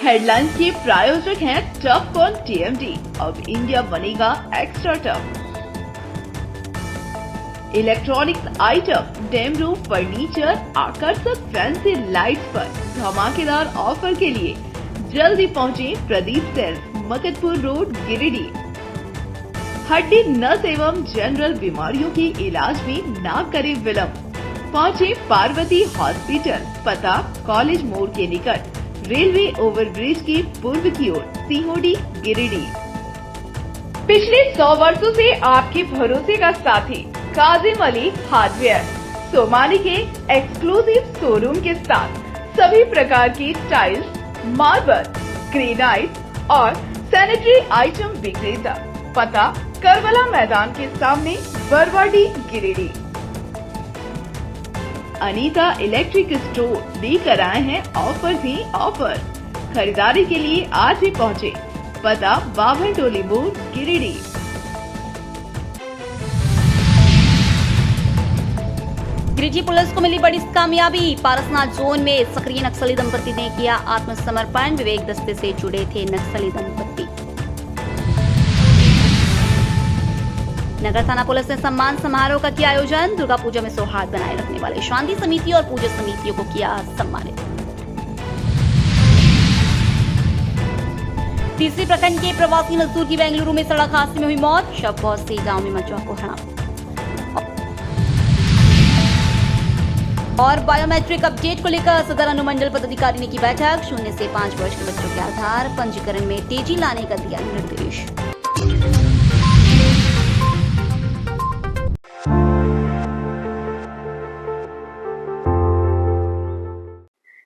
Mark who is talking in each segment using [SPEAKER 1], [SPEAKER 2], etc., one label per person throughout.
[SPEAKER 1] Headlines के प्रायोजक हैं टफकॉन टीएमटी। अब इंडिया बनेगा extra tough. Electronics item, dam roof furniture, आकर्षक फैंसी लाइट्स पर धमाकेदार ऑफर के लिए जल्दी पहुंचे प्रदीप सेल्स, मकतपुर रोड, गिरिडीह। हड्डी, नस एवं जनरल बीमारियों के इलाज में ना करे विलंब। पहुंचे पार्वती हॉस्पिटल, पता कॉलेज मोड़ के निकट, रेलवे ओवरब्रिज के पूर्व की ओर, सीहोडी, गिरिडीह। पिछले 100 वर्षों से आपके भरोसे का साथी काजिम अली हार्डवेयर, सोमानी के एक्सक्लूसिव शोरूम के साथ सभी प्रकार की टाइल्स, मार्बल, ग्रेनाइट और सैनिटरी आइटम विक्रेता। पता करबला मैदान के सामने, बरवाडी, गिरिडीह। अनीता इलेक्ट्रिक स्टोर लेकर आए हैं ऑफर ही ऑफर। खरीदारी के लिए आज ही पहुंचे। पता बाभन टोली मोड़, गिरिडीह।
[SPEAKER 2] गिरिडीह पुलिस को मिली बड़ी कामयाबी। पारसनाथ जोन में सक्रिय नक्सली दंपति ने किया आत्मसमर्पण। विवेक दस्ते से जुड़े थे नक्सली दंपति। नगर थाना पुलिस ने सम्मान समारोह का किया आयोजन। दुर्गा पूजा में सौहार्द बनाए रखने वाले शांति समिति और पूजा समितियों को किया सम्मानित। तीसरे प्रखंड के प्रवासी मजदूर की बेंगलुरु में सड़क हादसे में हुई मौत। शव पहुंचते गांव में मचा कोहराम। और बायोमेट्रिक अपडेट को लेकर सदर अनुमंडल पदाधिकारी ने की बैठक। 0 से 5 वर्ष के बच्चों के आधार पंजीकरण में तेजी लाने का दिया निर्देश।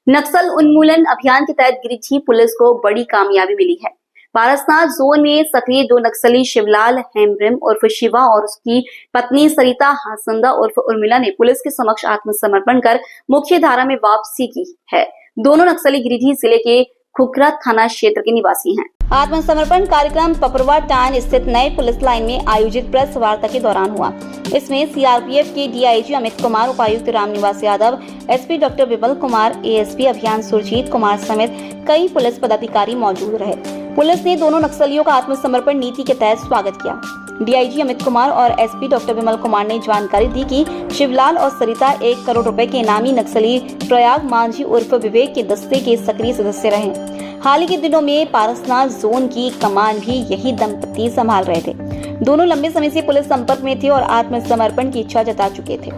[SPEAKER 2] नक्सल उन्मूलन अभियान के तहत गिरिडीह पुलिस को बड़ी कामयाबी मिली है। पारसनाथ जोन में सक्रिय 2 नक्सली शिवलाल हेम्ब्रिम उर्फ शिवा और उसकी पत्नी सरिता हासंदा उर्फ उर्मिला ने पुलिस के समक्ष आत्मसमर्पण कर मुख्य धारा में वापसी की है। दोनों नक्सली गिरिडीह जिले के खुखरा थाना क्षेत्र के निवासी हैं। आत्मसमर्पण कार्यक्रम पपरवा टान स्थित नए पुलिस लाइन में आयोजित प्रेस वार्ता के दौरान हुआ। इसमें सीआरपीएफ के डीआईजी अमित कुमार, उपायुक्त Ramniwas Yadav, SP doctor Vimal Kumar, ASP अभियान सुरजीत कुमार समेत कई पुलिस पदाधिकारी मौजूद रहे। पुलिस ने दोनों नक्सलियों का आत्मसमर्पण नीति के तहत स्वागत किया। डीआईजी अमित कुमार और एसपी डॉक्टर विमल कुमार ने जानकारी दी कि शिवलाल और सरिता 1 करोड़ रुपए के इनामी नक्सली प्रयाग मांझी उर्फ विवेक के दस्ते के सक्रिय सदस्य रहे। हाल ही के दिनों में पारसनाथ जोन की कमान भी यही दंपति संभाल रहे थे। दोनों लंबे समय से पुलिस संपर्क में थे और आत्मसमर्पण की इच्छा जता चुके थे।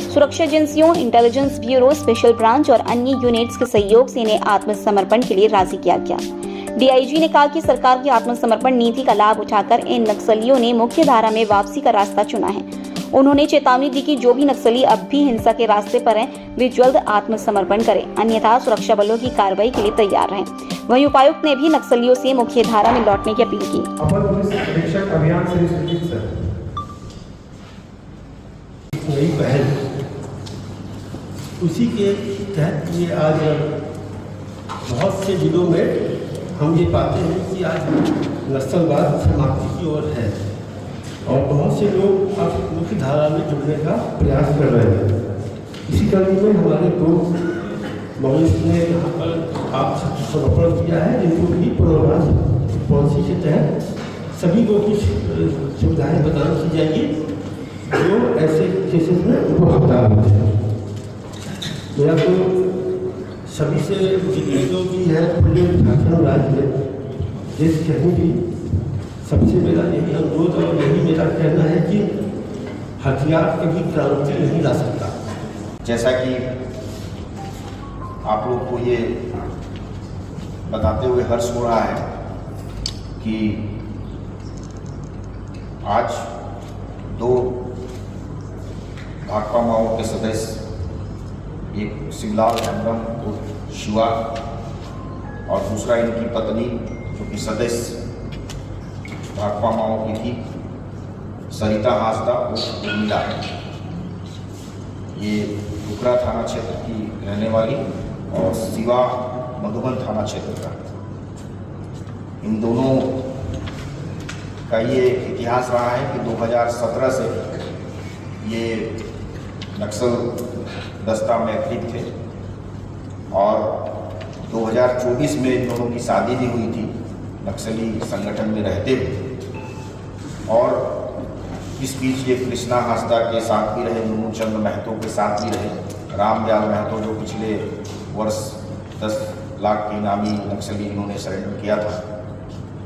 [SPEAKER 2] सुरक्षा एजेंसियों, इंटेलिजेंस ब्यूरो, स्पेशल ब्रांच और अन्य यूनिट्स के सहयोग से इन्हें आत्मसमर्पण के लिए राजी किया गया। डीआईजी ने कहा कि सरकार की आत्मसमर्पण नीति का लाभ उठाकर इन नक्सलियों ने मुख्य धारा में वापसी का रास्ता चुना है। उन्होंने चेतावनी दी कि जो भी नक्सली अब भी हिंसा के रास्ते पर हैं, वे जल्द आत्मसमर्पण करें, अन्यथा सुरक्षा बलों की कार्रवाई के लिए तैयार रहें। वहीं उपायुक्त ने भी नक्सलियों से मुख्य धारा में लौटने की अपील की।
[SPEAKER 3] अपर पुलिस अधीक्षक अभियान से सुरजीत सर, नई पहल उसी के तहत ये आज बहुत से जिलों में हम ये पाते हैं कि आज नक्सलवाद समाप्ति की ओर है और बहुत से लोग अब मुख्य धारा में जुड़ने का प्रयास कर रहे हैं। इसी कड़ी में हमारे 2 मवेश ने यहाँ पर आत्मसमर्पण किया है, जिनको भी पुनर्वास पॉलिसी के तहत सभी को कुछ सुविधाएँ प्रदान की जाएगी जो ऐसे केसेस में उनको हकदार होते हैं। मेरा तो सभी से जो भी है पूरे झारखंड राज्य में देश कहीं भी सबसे मेरा यही अनुरोध और यही मेरा कहना है कि हथियार कभी क्रांति नहीं ला सकता।
[SPEAKER 4] जैसा कि आप लोग को ये बताते हुए हर्ष हो रहा है कि आज 2 भाकपा माओ के सदस्य, एक शिवलाल हेम्ब्रम उर्फ शिवा और दूसरा इनकी पत्नी जो कि सदस्य भाकपा माओ की थी, सरिता हासदा उर्फ उर्मिला, ये खुखरा थाना क्षेत्र की रहने वाली और शिवा मधुबन थाना क्षेत्र का। इन दोनों का ये इतिहास रहा है कि 2017 से ये नक्सल दस्ता में एक्टिव थे और 2024 में इन दोनों की शादी भी हुई थी नक्सली संगठन में रहते हुए। और इस बीच ये कृष्णा हांसदा के साथ भी रहे, नुनू चंद महतो के साथ भी रहे, रामदयाल महतो जो पिछले वर्ष 10 लाख के इनामी नक्सली इन्होंने सरेंडर किया था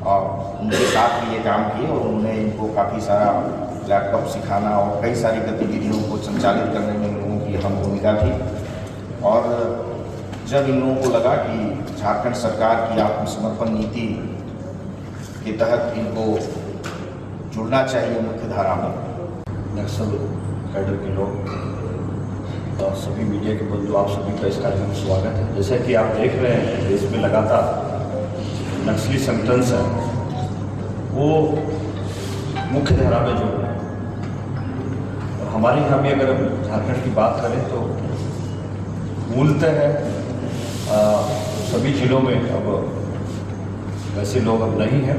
[SPEAKER 4] और उनके साथ भी ये काम किए और उन्होंने इनको काफ़ी सारा लैपटॉप सिखाना और कई सारी गतिविधियों को संचालित करने में इन लोगों की अहम भूमिका थी। और जब इन लोगों को लगा कि झारखंड सरकार की आत्मसमर्पण नीति के तहत इनको जुड़ना चाहिए मुख्य धारा में,
[SPEAKER 5] नक्सल कैडर के लोग और सभी मीडिया के बंधु, आप सभी का इस कार्यक्रम में स्वागत है। जैसा कि आप देख रहे हैं देश में लगातार नक्सली संगठन है वो मुख्य धारा में जुड़ रहे हैं। और हमारे यहाँ भी अगर हम झारखंड की बात करें तो मूलतः सभी जिलों में अब वैसे लोग अब नहीं हैं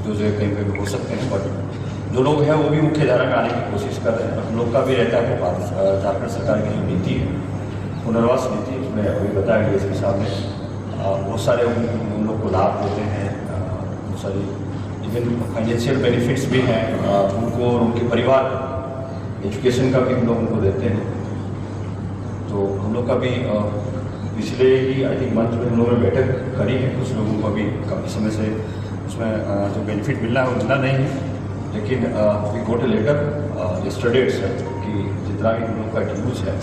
[SPEAKER 5] जो कहीं पे भी हो सकते हैं, बट जो लोग हैं वो भी मुख्य धारा में आने की कोशिश कर रहे हैं। हम लोग का भी रहता है झारखंड सरकार की जो नीति है पुनर्वास नीति, उसमें अभी बताया गया इसके सामने बहुत सारे उन लोग को लाभ देते हैं, बहुत सारी इवन फाइनेंशियल बेनिफिट्स भी हैं उनको और उनके परिवार को, एजुकेशन का भी हम लोग उनको देते हैं। तो हम लोग का भी पिछले ही आई थिंक मंथ में हम लोगों ने बैठक करी है, कुछ लोगों को अभी काफ़ी समय से उसमें जो बेनिफिट मिलना है वो मिलना नहीं है, लेकिन we got a letter yesterday कि जितना भी हम लोग का ड्यूज है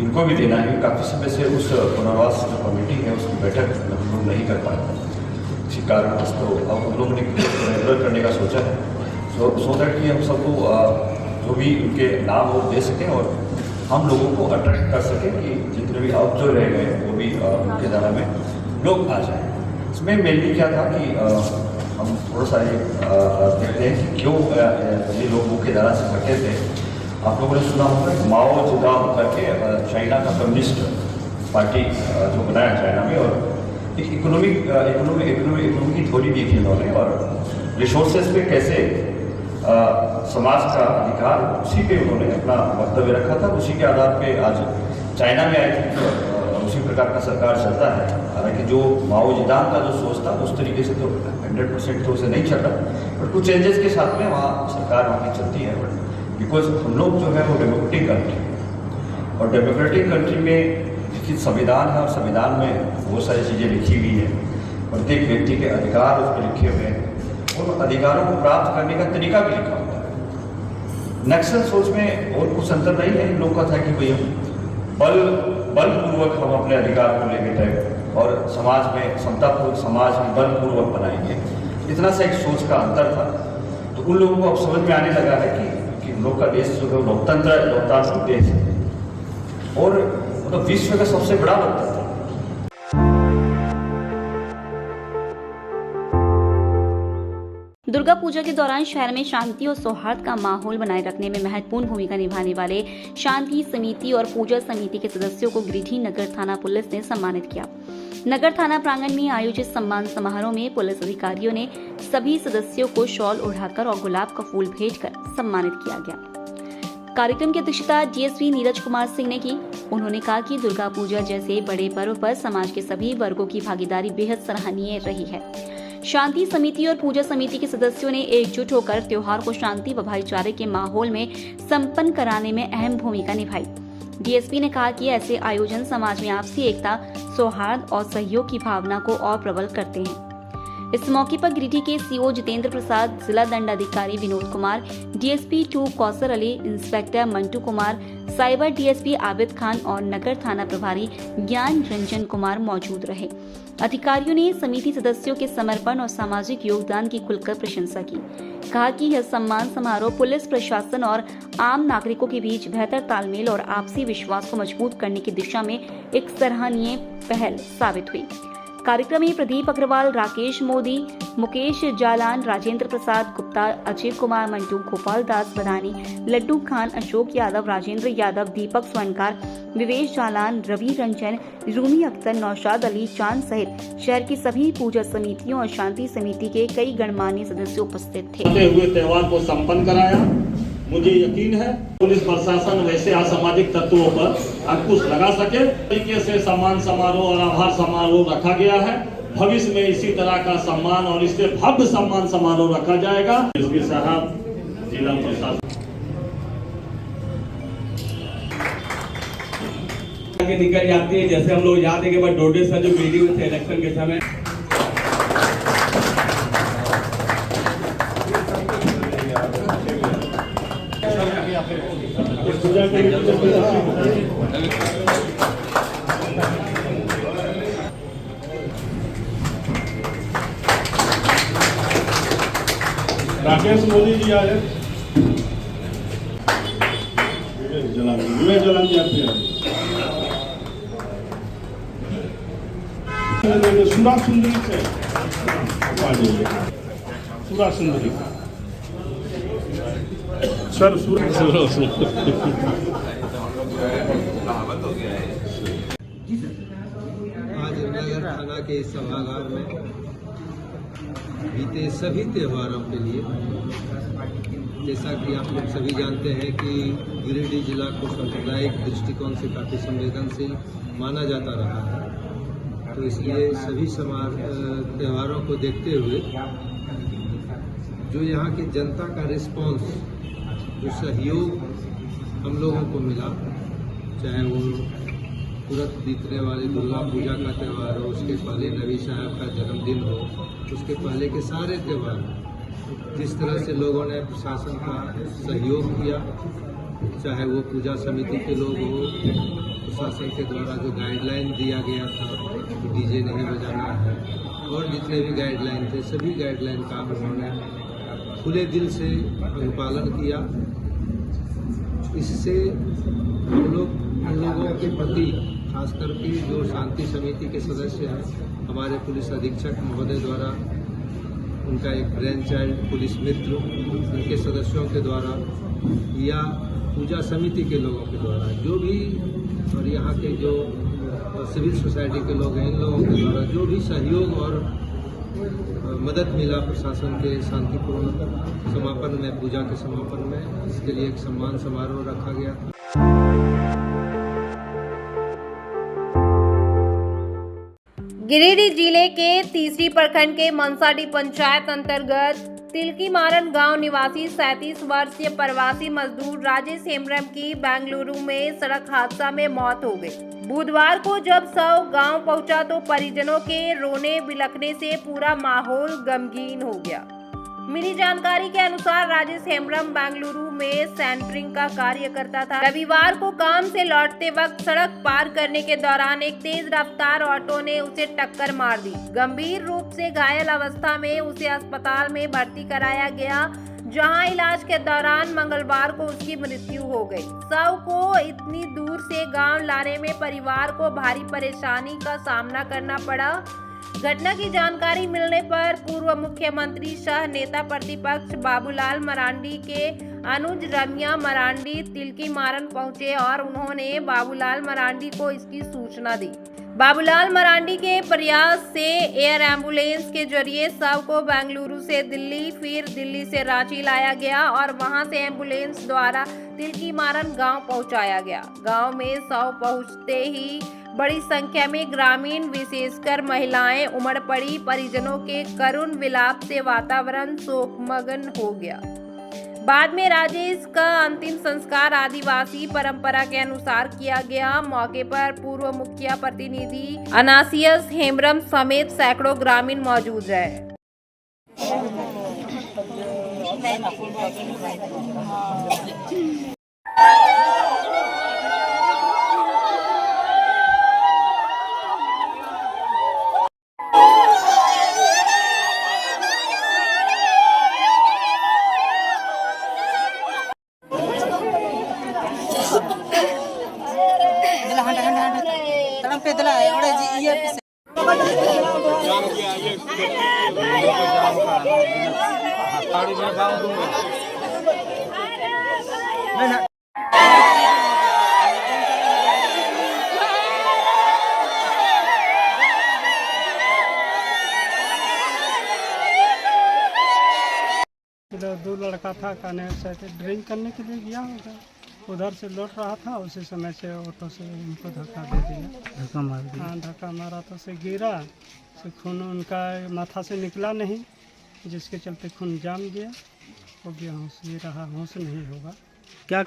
[SPEAKER 5] इनको भी देना है। काफ़ी समय से उस पुनर्वास जो कमेटी है उसकी बैठक हम लोग नहीं कर पाए, इसी कारण तो अब हम लोगों ने रेगुलर करने का सोचा है सो दैट कि हम सबको जो भी उनके नाम वो दे सकें और हम लोगों को अट्रैक्ट कर सकें कि जितने भी अब जो रह गए वो भी मुख्य धारा में लोग आ जाएँ। इसमें मेनली क्या था कि हम थोड़ा सा ये देखते हैं कि क्यों ये लोग मुख्य धारा से हटे थे। आप लोगों ने सुना होगा माओ जेदांग करके चाइना का कम्युनिस्ट पार्टी जो बनाया चाइना में, और एक इकोनॉमी की थ्योरी दी थी उन्होंने, और रिसोर्सेज पे कैसे समाज का अधिकार उसी पे उन्होंने अपना वक्तव्य रखा था। उसी के आधार पे आज चाइना में आई थी उसी प्रकार का सरकार चलता है। हालांकि जो माओ जेदांग का जो सोच था उस तरीके से तो 100% तो उसे नहीं चल रहा, बट कुछ चेंजेस के साथ में वहाँ सरकार वहाँ की चलती है। बट बिकॉज हम लोग जो है वो डेमोक्रेटिक कंट्री, और डेमोक्रेटिक कंट्री में लिखित संविधान है और संविधान में बहुत सारी चीज़ें लिखी हुई है, प्रत्येक व्यक्ति के अधिकार उस पर लिखे हुए हैं, उन अधिकारों को प्राप्त करने का तरीका भी लिखा हुआ है। नक्सल सोच में और कुछ अंतर नहीं है। इन लोगों का था कि भाई हम बलपूर्वक हम अपने अधिकार को लेके तय और समाज में समतापूर्वक समाज में बलपूर्वक बनाएंगे, इतना सा एक सोच का अंतर था। तो उन लोगों को अब समझ में आने लगा है कि हम लोग का देश जो है लोकतांत्रिक देश है और मतलब विश्व का सबसे बड़ा लोकतंत्र।
[SPEAKER 2] दुर्गा पूजा के दौरान शहर में शांति और सौहार्द का माहौल बनाए रखने में महत्वपूर्ण भूमिका निभाने वाले शांति समिति और पूजा समिति के सदस्यों को गिरिडीह नगर थाना पुलिस ने सम्मानित किया। नगर थाना प्रांगण में आयोजित सम्मान समारोह में पुलिस अधिकारियों ने सभी सदस्यों को शॉल ओढ़ाकर और गुलाब का फूल भेंटकर सम्मानित किया गया। कार्यक्रम की अध्यक्षता डीएसपी नीरज कुमार सिंह ने की। उन्होंने कहा कि दुर्गा पूजा जैसे बड़े पर्व पर समाज के सभी वर्गों की भागीदारी बेहद सराहनीय रही है। शांति समिति और पूजा समिति के सदस्यों ने एकजुट होकर त्योहार को शांति व भाईचारे के माहौल में संपन्न कराने में अहम भूमिका निभाई। डीएसपी ने कहा कि ऐसे आयोजन समाज में आपसी एकता, सौहार्द और सहयोग की भावना को और प्रबल करते हैं। इस मौके पर गिरिडीह के सीओ जितेंद्र प्रसाद, जिला दंडाधिकारी Vinod Kumar, DSP 2 Kausar Ali, inspector Mantu Kumar, cyber DSP Abid Khan और नगर थाना प्रभारी ज्ञान रंजन कुमार मौजूद रहे। अधिकारियों ने समिति सदस्यों के समर्पण और सामाजिक योगदान की खुलकर प्रशंसा की। कहा कि यह सम्मान समारोह पुलिस प्रशासन और आम नागरिकों के बीच बेहतर तालमेल और आपसी विश्वास को मजबूत करने की दिशा में एक सराहनीय पहल साबित हुई। कार्यक्रम में प्रदीप अग्रवाल, राकेश मोदी, मुकेश जालान, राजेंद्र प्रसाद गुप्ता, अजय कुमार मंटू, गोपाल दास बदानी, लड्डू खान, अशोक यादव, राजेंद्र यादव, दीपक स्वर्णकार, विवेश जालान, रवि रंजन, रूमी अख्तर, नौशाद अली, चांद सहित शहर की सभी पूजा समितियों और शांति समिति के कई गणमान्य सदस्य उपस्थित थे।
[SPEAKER 6] हुए त्योहार को संपन्न कराया। मुझे यकीन है पुलिस प्रशासन वैसे असामाजिक तत्वों पर अंकुश लगा सके। तरीके से सम्मान समारोह और आभार समारोह रखा गया है। भविष्य में इसी तरह का सम्मान और इससे भव्य सम्मान समारोह रखा जाएगा। एसपी साहब, जिला प्रशासन
[SPEAKER 7] आगे निकल जाती है। जैसे हम लोग याद है कि भाई डोडे से जो वीडियो थे इलेक्शन के समय
[SPEAKER 8] राकेश मोदी जी आए जलान जाते हैं। सुरा सुंदरी से सुरा सुंदरी सर
[SPEAKER 3] आज नगर थाना के सभागार में बीते सभी त्योहारों के लिए, जैसा कि आप लोग सभी जानते हैं कि गिरिडीह जिला को सांप्रदायिक दृष्टिकोण से काफ़ी संवेदनशील माना जाता रहा है, तो इसलिए सभी त्योहारों को देखते हुए जो यहाँ की जनता का रिस्पांस, जो सहयोग हम लोगों को मिला, चाहे वो तुरंत बीतने वाली दुर्गा पूजा का त्यौहार हो, उसके पहले नबी साहब का जन्मदिन हो, उसके पहले के सारे त्यौहार, जिस तरह से लोगों ने प्रशासन का सहयोग किया, चाहे वो पूजा समिति के लोग हो, प्रशासन के द्वारा जो गाइडलाइन दिया गया था कि डीजे नहीं बजाना है, और जितने भी गाइडलाइन थे सभी गाइडलाइन का उन्होंने खुले दिल से अनुपालन किया। इससे हम लोगों के प्रति, खास करके जो शांति समिति के सदस्य हैं, हमारे पुलिस अधीक्षक महोदय द्वारा उनका एक ब्रेन चाइल्ड पुलिस मित्र, उनके सदस्यों के द्वारा या पूजा समिति के लोगों के द्वारा जो भी, और यहाँ के जो सिविल सोसाइटी के लोग हैं, इन लोगों के द्वारा जो भी सहयोग और मदद मिला प्रशासन के शांतिपूर्ण समापन में, पूजा के समापन में, इसके लिए एक सम्मान समारोह रखा गया।
[SPEAKER 9] गिरिडीह जिले के तीसरी प्रखंड के मनसाडी पंचायत अंतर्गत तिलकी मारन गांव निवासी 37 वर्षीय प्रवासी मजदूर राजेश हेम्ब्रम की बेंगलुरु में सड़क हादसा में मौत हो गई। बुधवार को जब शव गांव पहुंचा तो परिजनों के रोने बिलखने से पूरा माहौल गमगीन हो गया। मिली जानकारी के अनुसार राजेश हेम्ब्रम बेंगलुरु में सेंटरिंग का कार्य करता था। रविवार को काम से लौटते वक्त सड़क पार करने के दौरान एक तेज रफ्तार ऑटो ने उसे टक्कर मार दी। गंभीर रूप से घायल अवस्था में उसे अस्पताल में भर्ती कराया गया, जहां इलाज के दौरान मंगलवार को उसकी मृत्यु हो गई। शव को इतनी दूर से गांव लाने में परिवार को भारी परेशानी का सामना करना पड़ा। घटना की जानकारी मिलने पर पूर्व मुख्यमंत्री सह नेता प्रतिपक्ष बाबूलाल मरांडी के अनुज रमिया मरांडी तिलकी मारन पहुंचे और उन्होंने बाबूलाल मरांडी को इसकी सूचना दी। बाबूलाल मरांडी के प्रयास से एयर एम्बुलेंस के जरिए शव को बेंगलुरु से दिल्ली, फिर दिल्ली से रांची लाया गया और वहां से एम्बुलेंस द्वारा तिलकी मारन गांव पहुंचाया गया। गांव में शव पहुंचते ही बड़ी संख्या में ग्रामीण विशेषकर महिलाएं उमड़ पड़ी। परिजनों के करुण विलाप से वातावरण शोकमग्न हो गया। बाद में राजेश का अंतिम संस्कार आदिवासी परंपरा के अनुसार किया गया। मौके पर पूर्व मुखिया प्रतिनिधि अनासियस हेम्ब्रम समेत सैकड़ों ग्रामीण मौजूद रहे।
[SPEAKER 8] लड़का था, कहने से ड्रिंक करने के लिए गया होगा, उधर से लौट रहा था, उसी समय से ऑटो से उनको धक्का दे दिया, धक्का मार दिया। हाँ, धक्का मारा तो से गिरा, से खून उनका माथा से निकला नहीं, जिसके चलते खून जाम गया, हो गया होश, ये रहा, होश नहीं होगा। क्या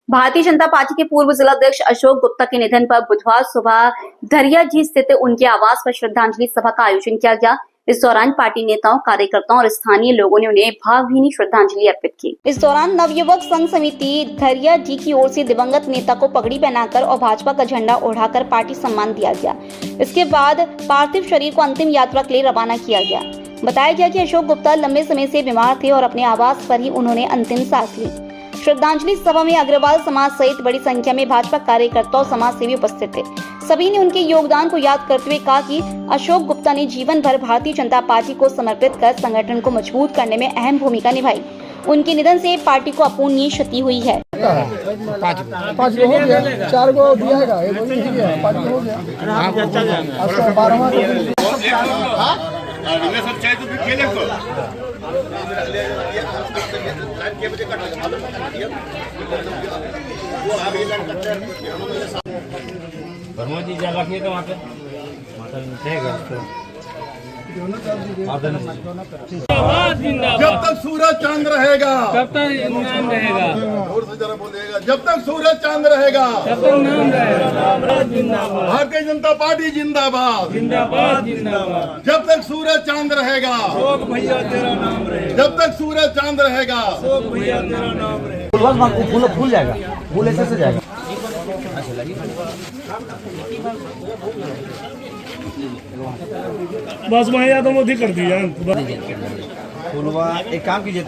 [SPEAKER 2] भारतीय जनता पार्टी के पूर्व जिलाध्यक्ष अशोक गुप्ता के निधन पर बुधवार सुबह धरियाजी स्थित उनके आवास पर श्रद्धांजलि सभा का आयोजन किया गया। इस दौरान पार्टी नेताओं, कार्यकर्ताओं और स्थानीय लोगों ने उन्हें भावभीनी श्रद्धांजलि अर्पित की। इस दौरान नवयुवक संघ समिति धरियाजी की ओर से दिवंगत नेता को पगड़ी पहनाकर और भाजपा का झंडा ओढ़ाकर पार्टी सम्मान दिया गया। इसके बाद पार्थिव शरीर को अंतिम यात्रा के लिए रवाना किया गया। बताया गया कि अशोक गुप्ता लंबे समय से बीमार थे और अपने आवास पर ही उन्होंने अंतिम सांस ली। श्रद्धांजलि सभा में अग्रवाल समाज सहित बड़ी संख्या में भाजपा कार्यकर्ता और समाज सेवी उपस्थित थे। सभी ने उनके योगदान को याद करते हुए कहा कि अशोक गुप्ता ने जीवन भर भारतीय जनता पार्टी को समर्पित कर संगठन को मजबूत करने में अहम भूमिका निभाई। उनके निधन से पार्टी को अपूरणीय क्षति हुई है।
[SPEAKER 10] 5 गो हो गया, 4 गो दिया है, 1 गो नहीं गया, 5 गो हो गया। अच्छा 12वां
[SPEAKER 7] जी जगह रखिए तो वहाँ पे
[SPEAKER 10] जब तक सूरज चांद रहेगा,
[SPEAKER 7] तब तक नाम रहेगा,
[SPEAKER 10] और से जरा बोलिएगा, जब तक सूरज चांद रहेगा,
[SPEAKER 7] तब तक नाम रहेगा।
[SPEAKER 10] भारतीय जनता पार्टी जिंदाबाद,
[SPEAKER 7] जिंदाबाद जिंदाबाद।
[SPEAKER 10] जब तक सूरज चांद रहेगा,
[SPEAKER 7] भैया तेरा नाम रहेगा,
[SPEAKER 10] जब तक सूरज चांद रहेगा,
[SPEAKER 7] भैया तेरा नाम रहेगा।
[SPEAKER 11] फूल जाएगा, फूल ऐसे से जाएगा।
[SPEAKER 8] बस भैया तो मोदी कर दिया।
[SPEAKER 11] फूलवा एक काम कीजिए,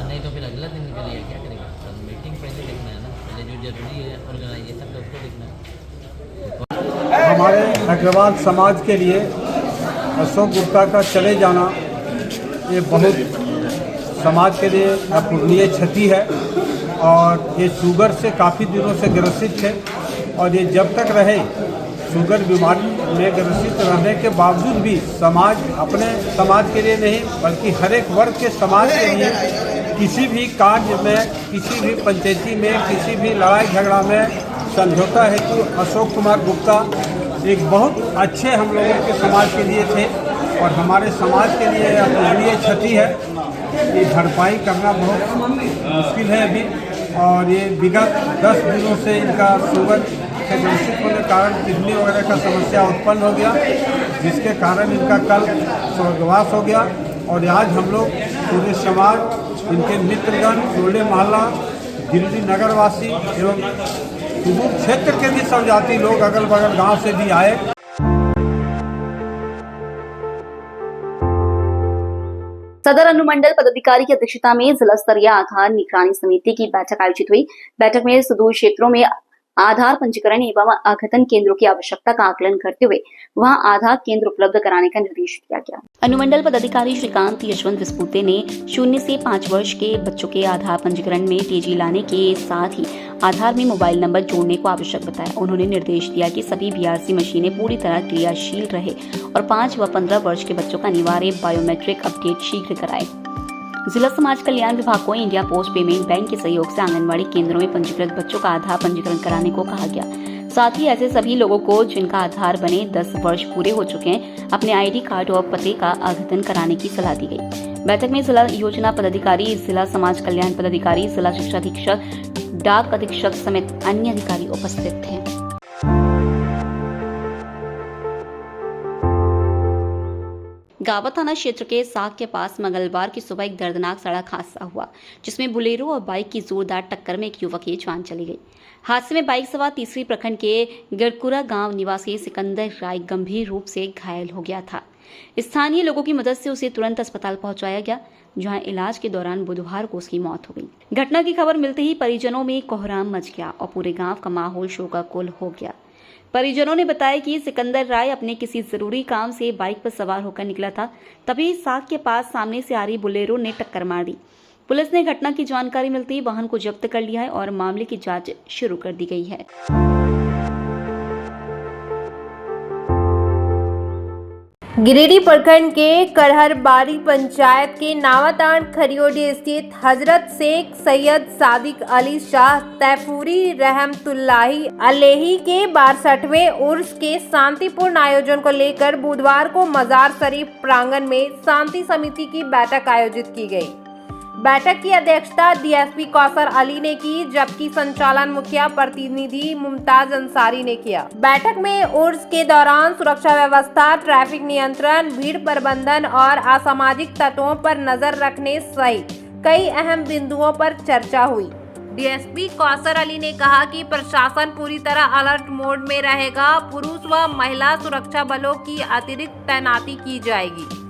[SPEAKER 12] नहीं तो फिर अगला दिन निकलिए, क्या करेगा? मीटिंग पहले देखना है ना, पहले जो जरूरी है ऑर्गेनाइजेशन का उसको देखना है।
[SPEAKER 13] हमारे अग्रवाल समाज के लिए अशोक गुप्ता का चले जाना ये बहुत समाज के लिए अपूरणीय क्षति है और ये शुगर से काफ़ी दिनों से ग्रसित थे और ये जब तक रहे शुगर बीमारी में ग्रसित रहने के बावजूद भी समाज अपने समाज के लिए नहीं बल्कि हर एक वर्ग के समाज के लिए किसी भी कार्य में, किसी भी पंचायती में, किसी भी लड़ाई झगड़ा में समझौता हेतु अशोक कुमार गुप्ता एक बहुत अच्छे हम लोगों के समाज के लिए थे और हमारे समाज के लिए अपूरणीय क्षति है। ये भरपाई करना बहुत मुश्किल है अभी और ये विगत 10 दिनों से इनका शुगर के ग्रसित होने के कारण किडनी वगैरह का समस्या उत्पन्न हो गया, जिसके कारण इनका कल स्वर्गवास हो गया और आज हम लोग पूरे समाज, इनके मित्रगण, टोले मोहल्ला, गिरिडीह नगरवासी एवं सुदूर क्षेत्र के भी सब जाति लोग अगल बगल गांव से भी आए।
[SPEAKER 2] सदर अनुमंडल पदाधिकारी की अध्यक्षता में जिला स्तरीय आधार निगरानी समिति की बैठक आयोजित हुई। बैठक में सुदूर क्षेत्रों में आधार पंजीकरण एवं अद्यतन केंद्रों की आवश्यकता का आकलन करते हुए वहां आधार केंद्र उपलब्ध कराने का निर्देश दिया गया। अनुमंडल पदाधिकारी श्रीकांत यशवंत विस्पुते ने 0 से 5 वर्ष के बच्चों के आधार पंजीकरण में तेजी लाने के साथ ही आधार में मोबाइल नंबर जोड़ने को आवश्यक बताया। उन्होंने निर्देश दिया कि सभी बीआरसी मशीनें पूरी तरह क्रियाशील रहे और 5 व 15 वर्ष के बच्चों का अनिवार्य बायोमेट्रिक अपडेट शीघ्र कराए। जिला समाज कल्याण विभाग को इंडिया पोस्ट पेमेंट बैंक के सहयोग से आंगनबाड़ी केंद्रों में पंजीकृत बच्चों का आधार पंजीकरण कराने को कहा गया। साथ ही ऐसे सभी लोगों को जिनका आधार बने 10 वर्ष पूरे हो चुके हैं, अपने आईडी कार्ड और पते का अद्यतन कराने की सलाह दी गई। बैठक में जिला योजना पदाधिकारी, जिला समाज कल्याण पदाधिकारी, जिला शिक्षा अधीक्षक, डाक अधीक्षक समेत अन्य अधिकारी उपस्थित थे। गावा थाना क्षेत्र के साग के पास मंगलवार की सुबह एक दर्दनाक सड़क हादसा हुआ, जिसमें बुलेरो और बाइक की जोरदार टक्कर में एक युवक की जान चली गई। हादसे में बाइक सवार तीसरी प्रखंड के गड़कुरा गांव निवासी सिकंदर राय गंभीर रूप से घायल हो गया था। स्थानीय लोगों की मदद से उसे तुरंत अस्पताल पहुंचाया गया, जहां इलाज के दौरान बुधवार को उसकी मौत हो गई। घटना की खबर मिलते ही परिजनों में कोहराम मच गया और पूरे गांव का माहौल शोकाकुल हो गया। परिजनों ने बताया कि सिकंदर राय अपने किसी जरूरी काम से बाइक पर सवार होकर निकला था, तभी साग के पास सामने से आ रही बुलेरो ने टक्कर मार दी। पुलिस ने घटना की जानकारी मिलते ही वाहन को जब्त कर लिया है और मामले की जांच शुरू कर दी गई है।
[SPEAKER 9] गिरिडीह प्रखंड के करहरबारी पंचायत के नावातांड खरियोडी स्थित हजरत शेख सैयद सादिक अली शाह तैफूरी रहमतुल्लाही अलैही के 62वें उर्स के शांतिपूर्ण आयोजन को लेकर बुधवार को मजार शरीफ प्रांगण में शांति समिति की बैठक आयोजित की गई। बैठक की अध्यक्षता डीएसपी कौसर अली ने की, जबकि संचालन मुखिया प्रतिनिधि मुमताज अंसारी ने किया। बैठक में उर्स के दौरान सुरक्षा व्यवस्था, ट्रैफिक नियंत्रण, भीड़ प्रबंधन और असामाजिक तत्वों पर नजर रखने सहित कई अहम बिंदुओं पर चर्चा हुई। डीएसपी कौसर अली ने कहा कि प्रशासन पूरी तरह अलर्ट मोड में रहेगा। पुरुष व महिला सुरक्षा बलों की अतिरिक्त तैनाती की जाएगी।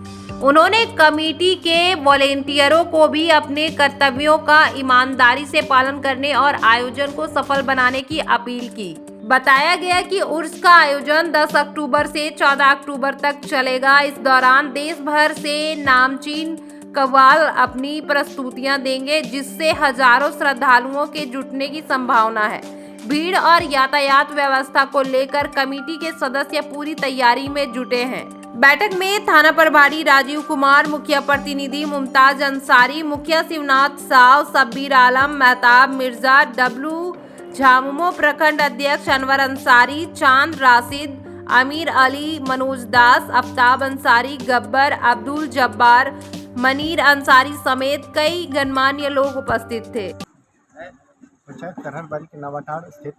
[SPEAKER 9] उन्होंने कमेटी के वॉलेंटियरों को भी अपने कर्तव्यों का ईमानदारी से पालन करने और आयोजन को सफल बनाने की अपील की। बताया गया कि उर्स का आयोजन 10 अक्टूबर से 14 अक्टूबर तक चलेगा। इस दौरान देश भर से नामचीन कव्वाल अपनी प्रस्तुतियां देंगे, जिससे हजारों श्रद्धालुओं के जुटने की संभावना है। भीड़ और यातायात व्यवस्था को लेकर कमेटी के सदस्य पूरी तैयारी में जुटे हैं। बैठक में थाना प्रभारी राजीव कुमार, मुखिया प्रतिनिधि मुमताज अंसारी, मुखिया शिवनाथ साव, शब्बीर आलम, मेहताब मिर्जा, डब्लू झामुमो, प्रखंड अध्यक्ष अनवर अंसारी, चांद राशिद, अमीर अली, मनोज दास, आफ्ताब अंसारी, गब्बर, अब्दुल जब्बार, मनीर अंसारी समेत कई गणमान्य लोग उपस्थित थे।
[SPEAKER 14] पंचायत करहरबारी के नावातांड स्थित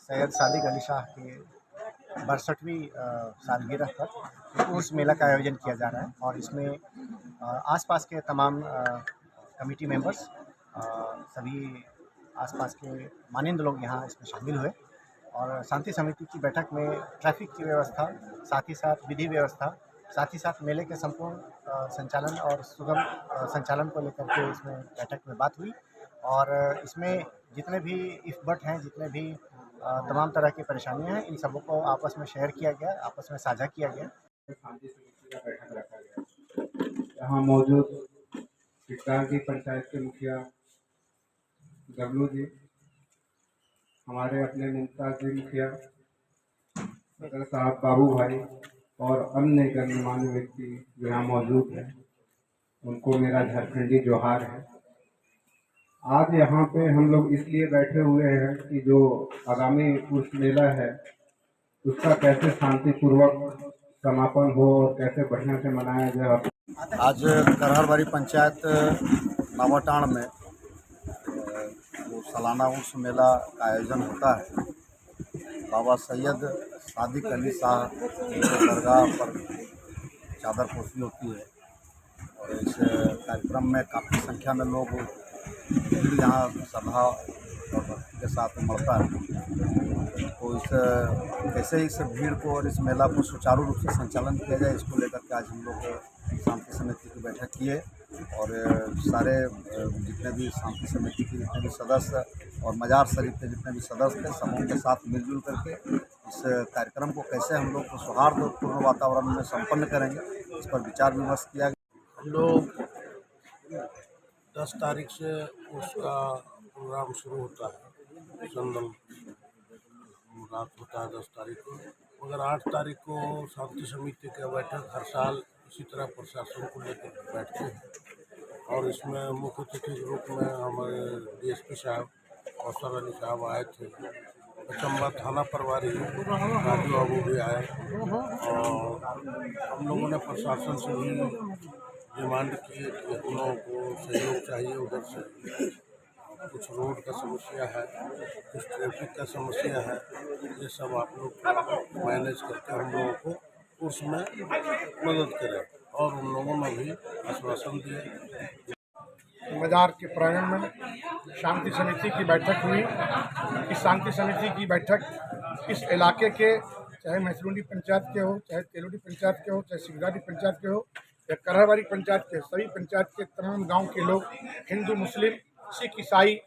[SPEAKER 14] सैयद सादिक अली शाह के 62वीं सालगिरह पर उर्स मेला का आयोजन किया जा रहा है और इसमें आसपास के तमाम कमेटी मेंबर्स, सभी आसपास के माननीय लोग यहाँ इसमें शामिल हुए और शांति समिति की बैठक में ट्रैफिक की व्यवस्था, साथ ही साथ विधि व्यवस्था, साथ ही साथ मेले के संपूर्ण संचालन और सुगम संचालन को लेकर के इसमें बैठक में बात हुई और इसमें जितने भी इफ़बट हैं, जितने भी तमाम तरह की परेशानियां हैं, इन सबों को आपस में शेयर किया गया, आपस में साझा किया गया।
[SPEAKER 15] शांति समिति का बैठक रखा गया। यहाँ मौजूद सिकंदर पंचायत के मुखिया डब्लू जी, हमारे अपने मुमताज जी मुखिया, सदर साहब, बाबू भाई और अन्य गणमान्य व्यक्ति जो यहाँ मौजूद हैं, उनको मेरा झारखंडी जोहार है। आज यहाँ पे हम लोग इसलिए बैठे हुए हैं कि जो आगामी उर्स मेला है उसका कैसे शांतिपूर्वक समापन हो और कैसे बढ़िया से मनाया जाए।
[SPEAKER 14] आज करहरबारी पंचायत नावातांड में वो सालाना उर्स मेला का आयोजन होता है। बाबा सैयद सादिक अली शाह की दरगाह पर चादर पोशी होती है और इस कार्यक्रम में काफ़ी संख्या में लोग भीड़ यहाँ सभा और भक्ति के साथ उमड़ता है। तो इस कैसे इस भीड़ को और इस मेला को सुचारू रूप से संचालन किया जाए, इसको लेकर के आज हम लोग शांति समिति की बैठक किए और सारे जितने भी शांति समिति के जितने भी सदस्य और मजार शरीफ के जितने भी सदस्य थे, समूह के साथ मिलजुल करके इस कार्यक्रम को कैसे हम लोग सौहार्दपूर्ण वातावरण में संपन्न करेंगे, इस पर विचार विमर्श किया गया।
[SPEAKER 16] हम लोग 10 तारीख से उसका प्रोग्राम शुरू होता है, संगम रात होता है 10 तारीख को, मगर 8 तारीख को शांति समिति की बैठक हर साल इसी तरह प्रशासन को लेकर बैठते हैं और इसमें मुख्य अतिथि के रूप में हमारे डीएसपी साहब कौसर अली साहब आए थे। चंबा थाना प्रभारी राजू बाबू भी आए और हम लोगों ने प्रशासन से भी डिमांड की कि हम लोगों को सहयोग चाहिए। उधर से कुछ रोड का समस्या है, कुछ ट्रैफिक का समस्या है, ये सब आप लोग मैनेज करके हम लोगों को कोर्स में मदद करें, और उन लोगों ने भी आश्वासन दिया।
[SPEAKER 10] मजार के प्रांगण में शांति समिति की बैठक हुई। इस शांति समिति की बैठक इस इलाके के, चाहे महसरूंडी पंचायत के हो, चाहे तेलोडी पंचायत के हो, चाहे सिगदारी पंचायत के हो या करहबारी पंचायत के, सभी पंचायत के तमाम गांव के लोग, हिंदू मुस्लिम सिख ईसाई,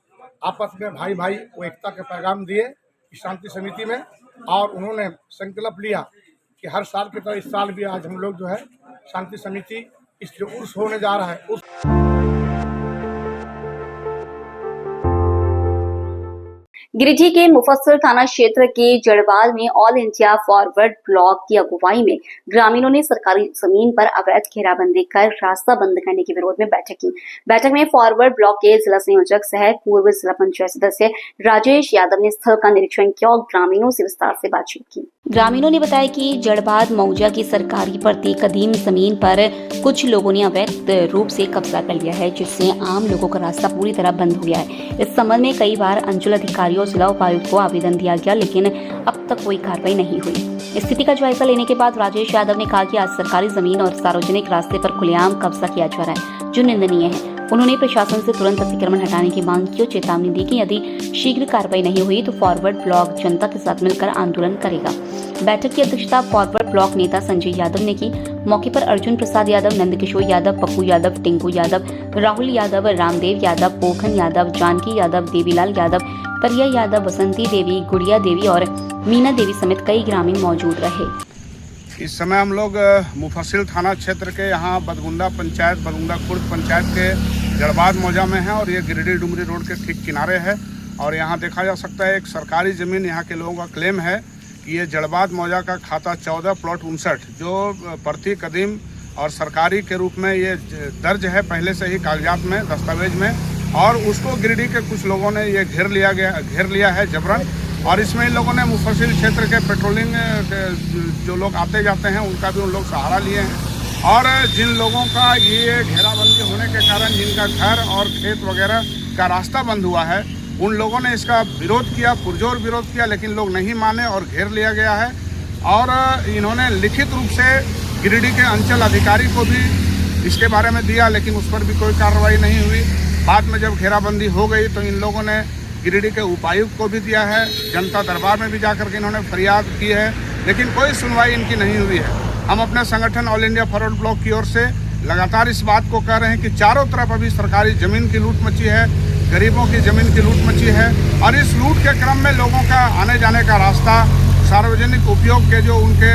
[SPEAKER 10] आपस में भाई भाई वो एकता का पैगाम दिए इस शांति समिति में। और उन्होंने संकल्प लिया कि हर साल की तरह इस साल भी आज हम लोग जो है शांति समिति इस जो उर्स होने जा रहा है उस
[SPEAKER 2] गिरिडीह के मुफस्सिल थाना क्षेत्र के जड़वाल में ऑल इंडिया फॉरवर्ड ब्लॉक की अगुवाई में ग्रामीणों ने सरकारी जमीन पर अवैध घेराबंदी कर रास्ता बंद करने के विरोध में बैठक की। बैठक में फॉरवर्ड ब्लॉक के जिला संयोजक सह पूर्व जिला पंचायत सदस्य राजेश यादव ने स्थल का निरीक्षण किया और ग्रामीणों से विस्तार से बातचीत की। ग्रामीणों ने बताया कि जड़बाद मौजा की सरकारी पड़ती कदीम जमीन पर कुछ लोगों ने अवैध रूप से कब्जा कर लिया है, जिससे आम लोगों का रास्ता पूरी तरह बंद हो गया है। इस संबंध में कई बार अंचल अधिकारियों और जिला उपायुक्त को आवेदन दिया गया, लेकिन अब तक कोई कार्रवाई नहीं हुई। स्थिति का जायजा लेने के बाद राजेश यादव ने कहा कि आज सरकारी जमीन और सार्वजनिक रास्ते पर खुलेआम कब्जा किया जा रहा है, जो निंदनीय है। उन्होंने प्रशासन से तुरंत अतिक्रमण हटाने की मांग की और चेतावनी दी कि यदि शीघ्र कार्रवाई नहीं हुई तो फॉरवर्ड ब्लॉक जनता के साथ मिलकर आंदोलन करेगा। बैठक की अध्यक्षता फॉरवर्ड ब्लॉक नेता संजय यादव ने की। मौके पर अर्जुन प्रसाद यादव, नंदकिशोर यादव, पप्पू यादव, टिंकू यादव, राहुल यादव, रामदेव यादव, पोखन यादव, जानकी यादव, देवीलाल यादव, परिया यादव, बसंती देवी, गुड़िया देवी और मीना देवी समेत कई ग्रामीण मौजूद रहे।
[SPEAKER 10] इस समय हम लोग मुफस्सिल थाना क्षेत्र के यहाँ बदगुंदा पंचायत, बदगुंदा खुर्द पंचायत के जड़बाद मौजा में है और ये गिरिडीह डुमरी रोड के ठीक किनारे है। और यहाँ देखा जा सकता है एक सरकारी ज़मीन यहाँ के लोगों का क्लेम है कि ये जड़बाद मौजा का खाता 14 प्लॉट 59 जो प्रति कदीम और सरकारी के रूप में ये दर्ज है पहले से ही कागजात में, दस्तावेज में, और उसको गिरिडीह के कुछ लोगों ने ये घेर लिया है जबरन। और इसमें इन लोगों ने मुफस्सिल क्षेत्र के पेट्रोलिंग जो लोग आते जाते हैं उनका भी उन लोग सहारा लिए हैं। और जिन लोगों का ये घेराबंदी होने के कारण जिनका घर और खेत वगैरह का रास्ता बंद हुआ है, उन लोगों ने इसका विरोध किया, पुरजोर विरोध किया, लेकिन लोग नहीं माने और घेर लिया गया है। और इन्होंने लिखित रूप से गिरिडीह के अंचल अधिकारी को भी इसके बारे में दिया, लेकिन उस पर भी कोई कार्रवाई नहीं हुई। बाद में जब घेराबंदी हो गई तो इन लोगों ने गिरिडीह के उपायुक्त को भी दिया है, जनता दरबार में भी जाकर के इन्होंने फरियाद की है, लेकिन कोई सुनवाई इनकी नहीं हुई है। हम अपने संगठन ऑल इंडिया फॉरवर्ड ब्लॉक की ओर से लगातार इस बात को कह रहे हैं कि चारों तरफ अभी सरकारी ज़मीन की लूट मची है, गरीबों की ज़मीन की लूट मची है। और इस लूट के क्रम में लोगों का आने जाने का रास्ता, सार्वजनिक उपयोग के जो उनके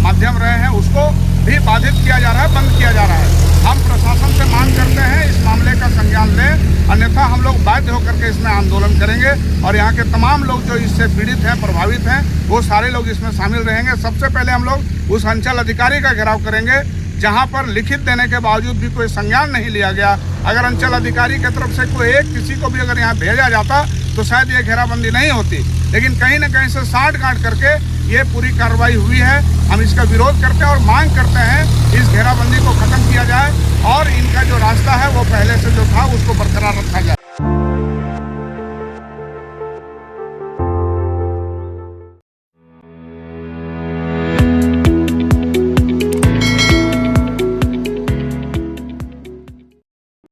[SPEAKER 10] माध्यम रहे हैं उसको भी बाधित किया जा रहा है, बंद किया जा रहा है। हम प्रशासन से मांग करते हैं इस मामले का संज्ञान लें, अन्यथा हम लोग बाध्य होकर के इसमें आंदोलन करेंगे और यहाँ के तमाम लोग जो इससे पीड़ित हैं, प्रभावित हैं, वो सारे लोग इसमें शामिल रहेंगे। सबसे पहले हम लोग उस अंचल अधिकारी का घेराव करेंगे जहाँ पर लिखित देने के बावजूद भी कोई संज्ञान नहीं लिया गया। अगर अंचल अधिकारी की तरफ से कोई एक किसी को भी अगर यहाँ भेजा जाता तो शायद ये घेराबंदी नहीं होती, लेकिन कहीं न कहीं से साठ गांठ करके ये पूरी कार्रवाई हुई है। हम इसका विरोध करते हैं और मांग करते हैं इस घेराबंदी को खत्म किया जाए और इनका जो रास्ता है वो पहले से जो था उसको बरकरार रखा जाए।